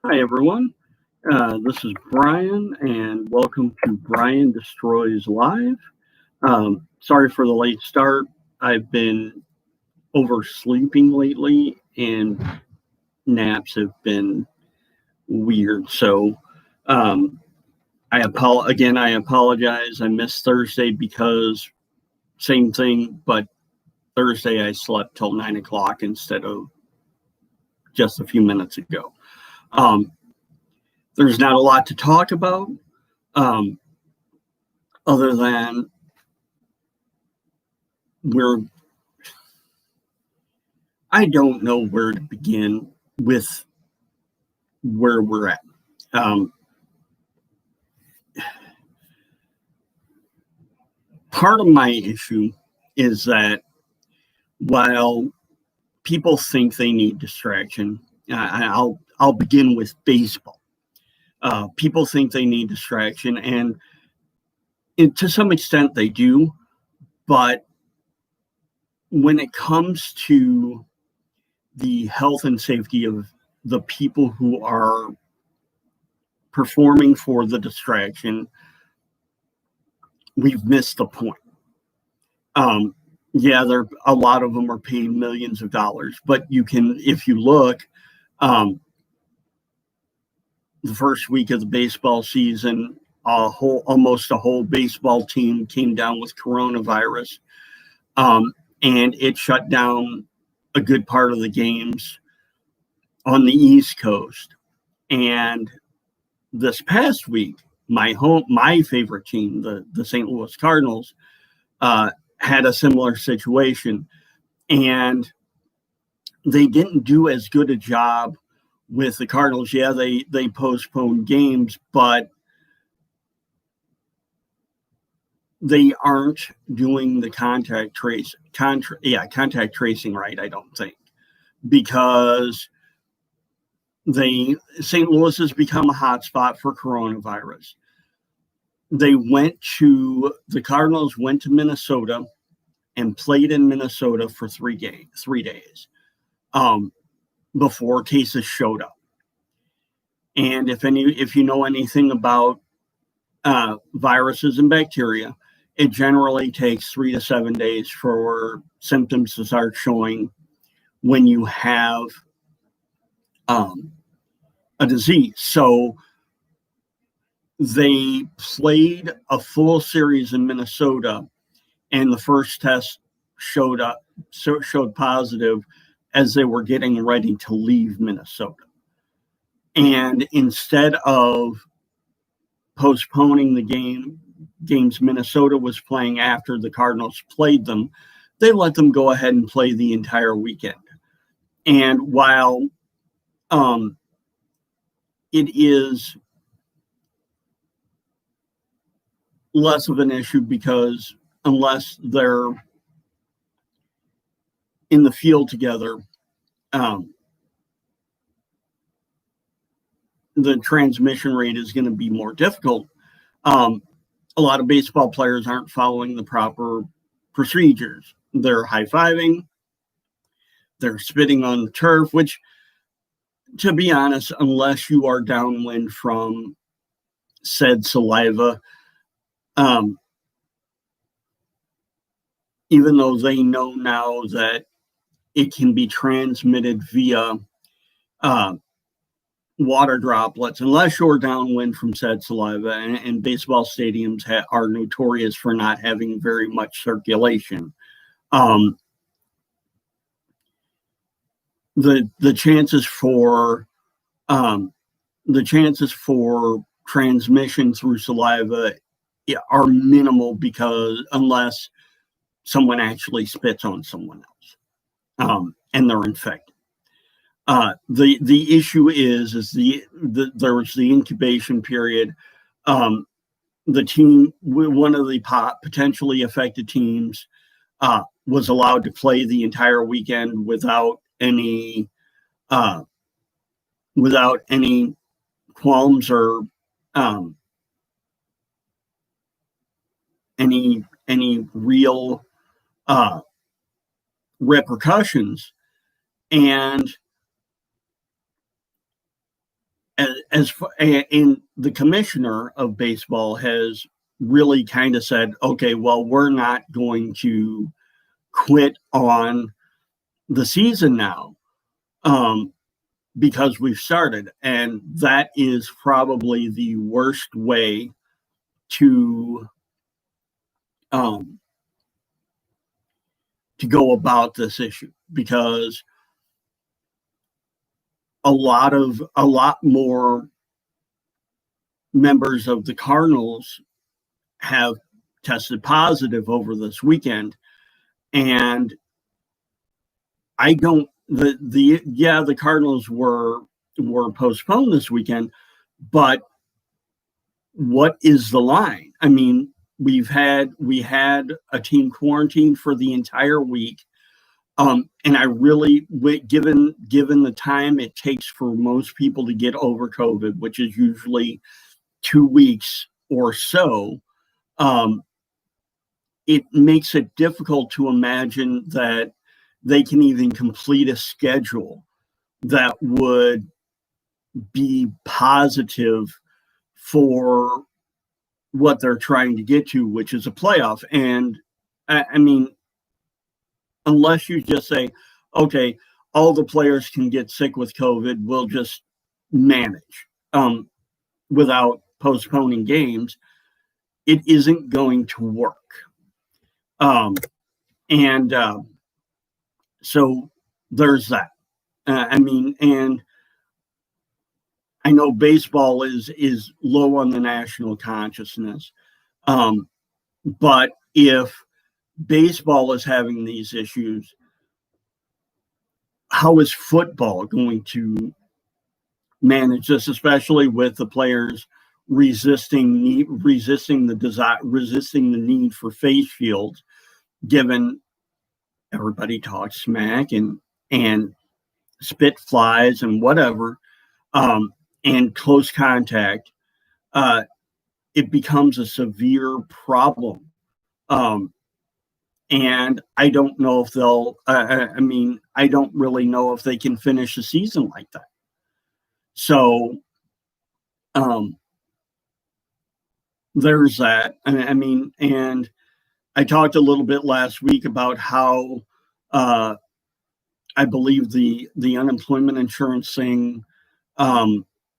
Hi, everyone. This is Brian, and welcome to Brian Destroys Live. Sorry for the late start. I've been oversleeping lately, and naps have been weird. So, um, I apologize. I missed Thursday because same thing, but Thursday I slept till 9 o'clock instead of just a few minutes ago. Um, there's not a lot to talk about. Um, other than we're I don't know where to begin with where we're at. Um, Part of my issue is that while people think they need distraction, I'll begin with baseball. People think they need distraction, and to some extent they do. But when it comes to the health and safety of the people who are performing for the distraction, we've missed the point. Um, yeah, there a lot of them are paying millions of dollars, but you can, if you look, um, the first week of the baseball season, almost a whole baseball team came down with coronavirus, and it shut down a good part of the games on the East Coast. And this past week, my favorite team, the St. Louis Cardinals, had a similar situation, and they didn't do as good a job with the Cardinals. Yeah, they postponed games, but they aren't doing the contact tracing right, I don't think, because they St. Louis has become a hotspot for coronavirus. The Cardinals went to Minnesota and played in Minnesota for 3 days before cases showed up. And if you know anything about viruses and bacteria, it generally takes 3 to 7 days for symptoms to start showing when you have a disease. So they played a full series in Minnesota, and the first test showed positive as they were getting ready to leave Minnesota. And instead of postponing the games Minnesota was playing after the Cardinals played them, they let them go ahead and play the entire weekend. And while it is less of an issue because unless they're in the field together, the transmission rate is going to be more difficult. A lot of baseball players aren't following the proper procedures. They're high-fiving, they're spitting on the turf, which, to be honest, unless you are downwind from said saliva, even though they know now that it can be transmitted via water droplets, unless you're downwind from said saliva, and baseball stadiums are notorious for not having very much circulation. The chances for transmission through saliva are minimal, because unless someone actually spits on someone else, and they're infected. The issue is there was the incubation period. The team, one of the potentially affected teams, was allowed to play the entire weekend without any qualms or any real repercussions. And and the commissioner of baseball has really kind of said, okay, well, we're not going to quit on the season now, because we've started, and that is probably the worst way to um, to go about this issue, because a lot more members of the Cardinals have tested positive over this weekend, and I don't the Cardinals were postponed this weekend, but what is the line? I mean, we had a team quarantined for the entire week. And I really, given the time it takes for most people to get over COVID, which is usually 2 weeks or so, it makes it difficult to imagine that they can even complete a schedule that would be positive for what they're trying to get to, which is a playoff. And I mean, unless you just say, okay, all the players can get sick with COVID, we'll just manage without postponing games, it isn't going to work. And so there's that. I mean, and I know baseball is low on the national consciousness, but if baseball is having these issues, how is football going to manage this, especially with the players resisting the need for face shields, given everybody talks smack and spit flies and whatever, and close contact, it becomes a severe problem. And I don't know if they'll, I mean, I don't really know if they can finish a season like that. So there's that. I mean, and I talked a little bit last week about how I believe the unemployment insurance thing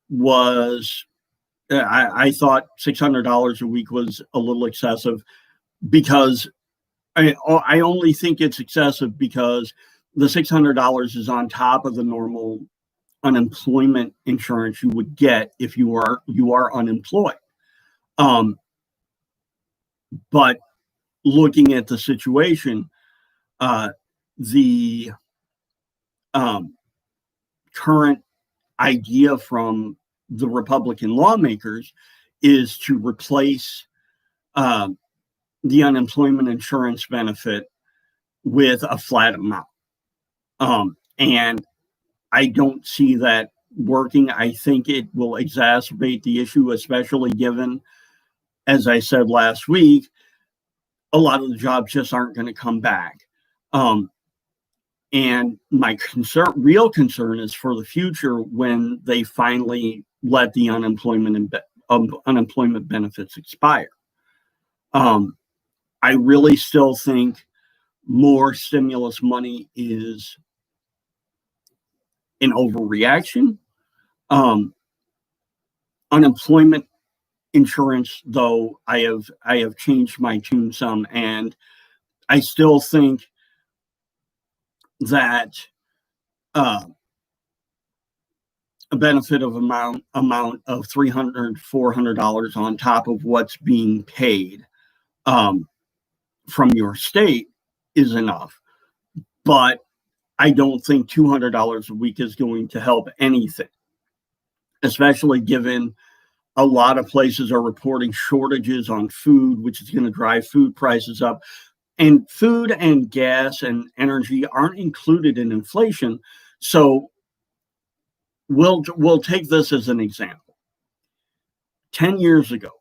was, I thought $600 a week was a little excessive, because I only think it's excessive because the $600 is on top of the normal unemployment insurance you would get if you are unemployed. But looking at the situation, the current idea from the Republican lawmakers is to replace the unemployment insurance benefit with a flat amount. And I don't see that working. I think it will exacerbate the issue, especially given, as I said last week, a lot of the jobs just aren't going to come back. And my real concern is for the future when they finally let the unemployment benefits expire. I really still think more stimulus money is an overreaction. Unemployment insurance, though, I have changed my tune some, and I still think that a benefit of amount of $300-$400 on top of what's being paid from your state is enough. But I don't think $200 a week is going to help anything, especially given a lot of places are reporting shortages on food, which is going to drive food prices up. And food and gas and energy aren't included in inflation. So we'll take this as an example. 10 years ago,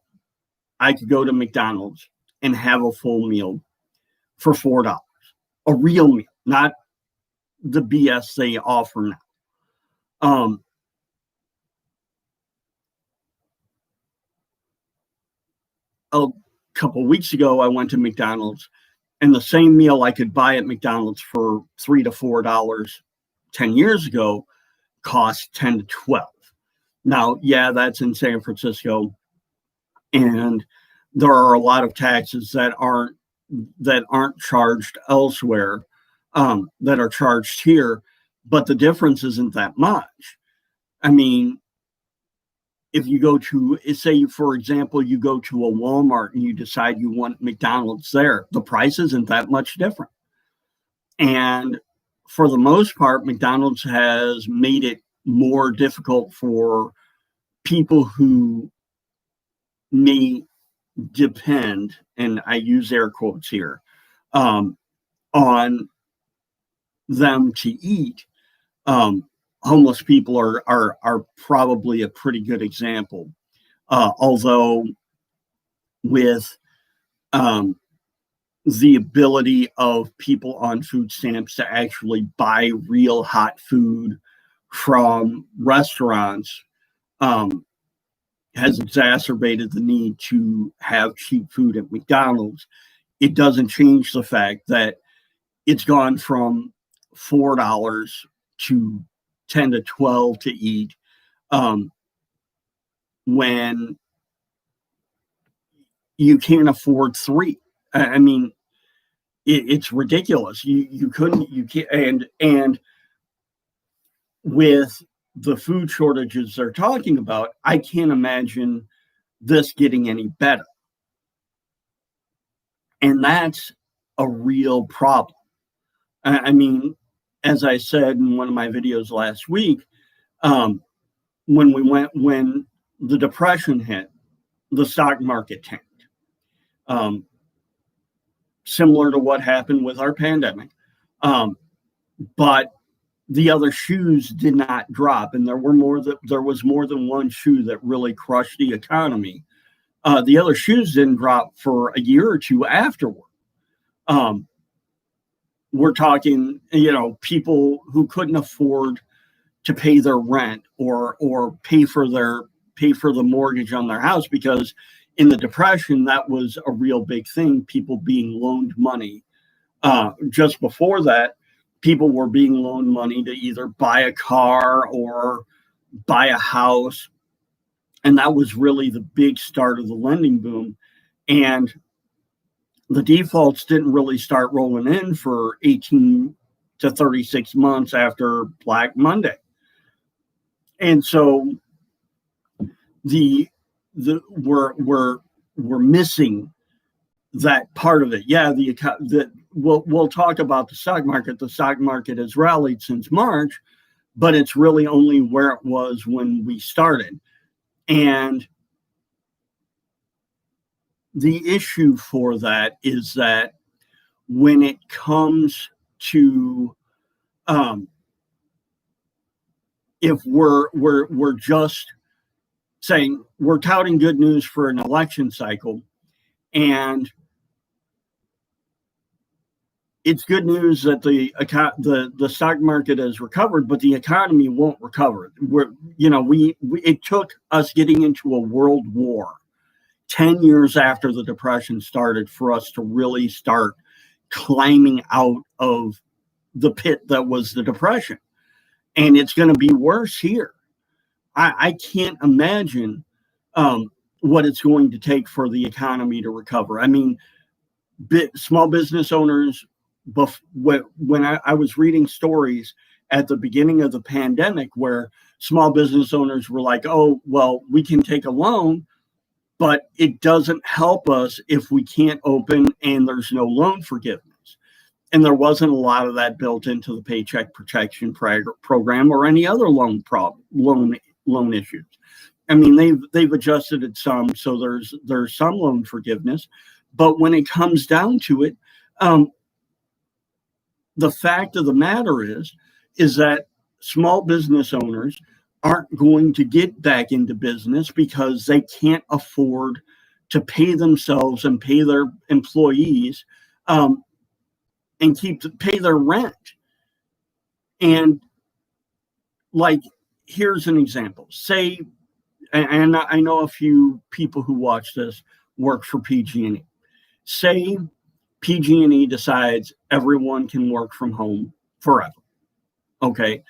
I could go to McDonald's and have a full meal for $4. A real meal, not the BS they offer now. a couple of weeks ago, I went to McDonald's, and the same meal I could buy at McDonald's for $3 to $4 10 years ago cost 10 to 12. Now, yeah, that's in San Francisco, and there are a lot of taxes that aren't charged elsewhere, that are charged here, but the difference isn't that much. I mean, if you go to, say, for example, you go to a Walmart and you decide you want McDonald's there, the price isn't that much different. And for the most part, McDonald's has made it more difficult for people who may depend, and I use air quotes here, um, on them to eat. Homeless people are probably a pretty good example. Although with um, the ability of people on food stamps to actually buy real hot food from restaurants, um, has exacerbated the need to have cheap food at McDonald's. It doesn't change the fact that it's gone from $4 to 10 to 12 to eat, um, when you can't afford three. I mean, it's ridiculous. You couldn't, you can't, and with the food shortages they're talking about, I can't imagine this getting any better. And that's a real problem. I mean, as I said in one of my videos last week, um, when the depression hit, the stock market tanked. Um, Similar to what happened with our pandemic. Um, but the other shoes did not drop, and there was more than one shoe that really crushed the economy. The other shoes didn't drop for a year or two afterward. Um, we're talking, people who couldn't afford to pay their rent or pay for the mortgage on their house, because in the depression that was a real big thing. People being loaned money. Just before that, people were being loaned money to either buy a car or buy a house, and that was really the big start of the lending boom. And the defaults didn't really start rolling in for 18 to 36 months after Black Monday. And so the we're missing that part of it. Yeah, we'll talk about the stock market. The stock market has rallied since March, but it's really only where it was when we started. And the issue for that is that when it comes to, if we're just saying we're touting good news for an election cycle, and it's good news that the stock market has recovered, but the economy won't recover. It took us getting into a world war 10 years after the Depression started for us to really start climbing out of the pit that was the Depression. And it's going to be worse here. I can't imagine what it's going to take for the economy to recover. I mean, small business owners, when I was reading stories at the beginning of the pandemic where small business owners were like, oh, well, we can take a loan, but it doesn't help us if we can't open and there's no loan forgiveness. And there wasn't a lot of that built into the Paycheck Protection Program or any other loan issues. I mean, they've adjusted it some, so there's some loan forgiveness, but when it comes down to it, the fact of the matter is that small business owners aren't going to get back into business because they can't afford to pay themselves and pay their employees, and pay their rent. And like, here's an example. Say, and I know a few people who watch this works for PG&E. Say PG&E decides everyone can work from home forever. Okay.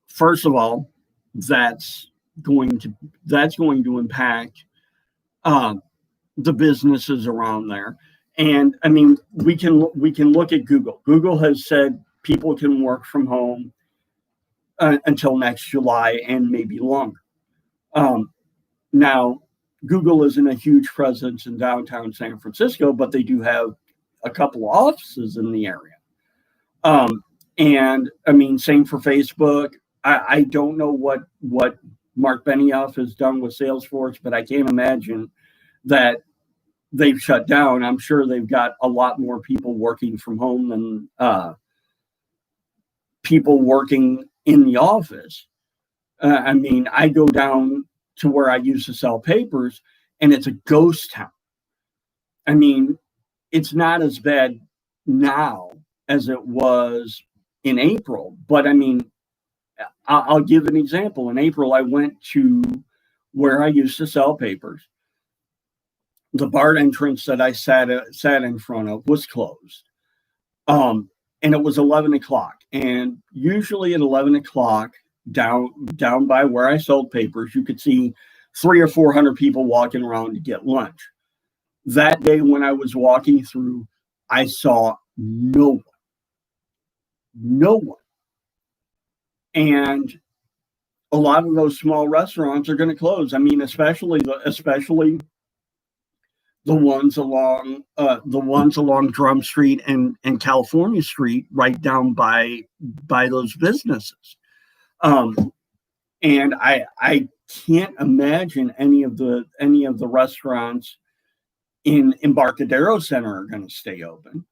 First of all, that's going to impact the businesses around there. And I mean, we can look at Google. Google has said people can work from home until next July and maybe longer. Now, Google isn't a huge presence in downtown San Francisco, but they do have a couple of offices in the area. And I mean, same for Facebook. I don't know what Mark Benioff has done with Salesforce, but I can't imagine that they've shut down. I'm sure they've got a lot more people working from home than people working in the office. I mean, I go down to where I used to sell papers, and it's a ghost town. I mean, it's not as bad now as it was in April, but I mean, I'll give an example. In April, I went to where I used to sell papers. The bar entrance that I sat in front of was closed. And it was 11 o'clock. And usually at 11 o'clock, down by where I sold papers, you could see 300 or 400 people walking around to get lunch. That day when I was walking through, I saw no one. No one. And a lot of those small restaurants are going to close. I mean, especially the ones along Drum Street and California Street, right down by those businesses. And I can't imagine any of the restaurants in Embarcadero Center are going to stay open.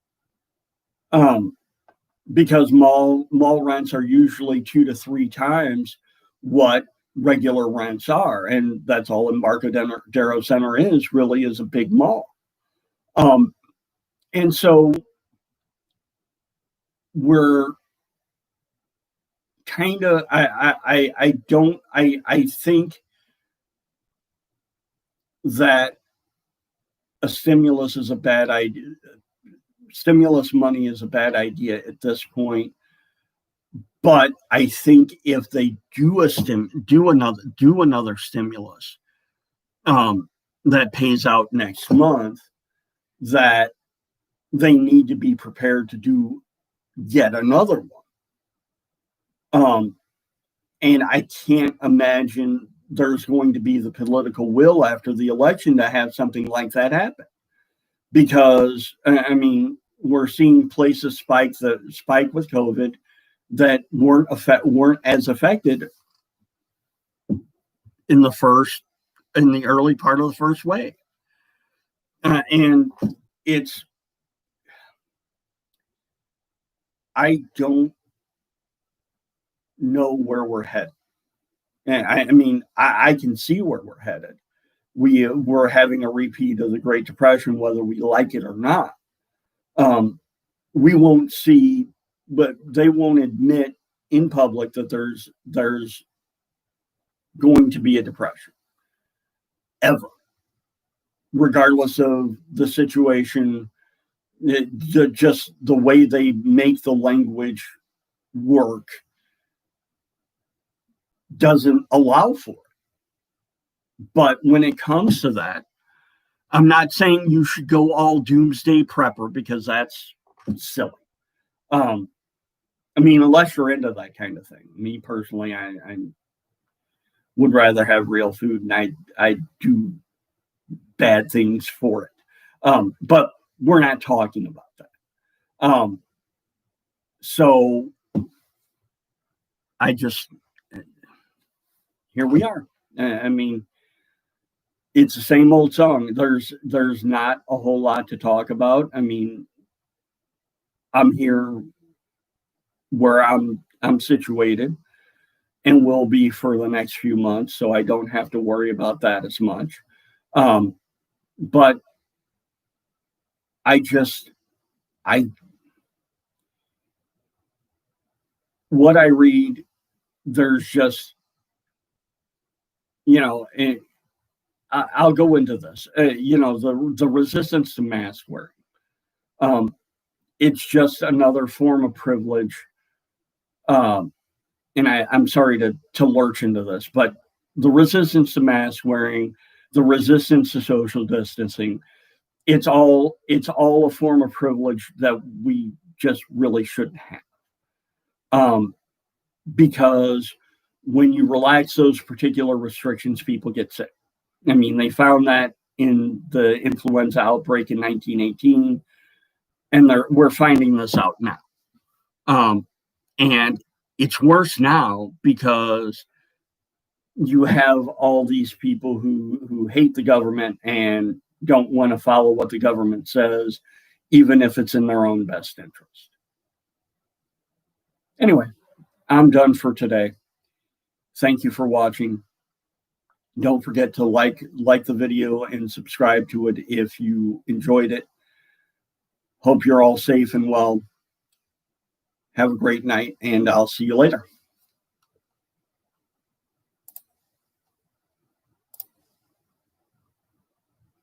Because mall rents are usually 2 to 3 times what regular rents are, and that's all Embarcadero Center is a big mall. And so we're kind of I think that a stimulus is a bad idea. Stimulus money is a bad idea at this point. But I think if they do another stimulus that pays out next month, that they need to be prepared to do yet another one. And I can't imagine there's going to be the political will after the election to have something like that happen. Because I mean, we're seeing places spike with COVID that weren't as affected in the early part of the first wave. And I don't know where we're headed. And I mean, I can see where we're headed. We're having a repeat of the Great Depression, whether we like it or not. We won't see, but they won't admit in public that there's going to be a depression ever, regardless of the situation. Just the way they make the language work doesn't allow for it. But when it comes to that, I'm not saying you should go all doomsday prepper, because that's silly. I mean, unless you're into that kind of thing. Me personally, I would rather have real food, and I do bad things for it. But we're not talking about that. So here we are. I mean, it's the same old song. There's not a whole lot to talk about. I mean, I'm here where I'm situated and will be for the next few months, so I don't have to worry about that as much. But what I read, there's just, I'll go into this. The resistance to mask wearing. It's just another form of privilege. Um, and I'm sorry to lurch into this, but the resistance to mask wearing, the resistance to social distancing, it's all a form of privilege that we just really shouldn't have. Um, because when you relax those particular restrictions, people get sick. I mean, they found that in the influenza outbreak in 1918, and we're finding this out now. Um, and it's worse now because you have all these people who hate the government and don't want to follow what the government says, even if it's in their own best interest. Anyway, I'm done for today. Thank you for watching. Don't forget to like the video and subscribe to it if you enjoyed it. Hope you're all safe and well. Have a great night, and I'll see you later.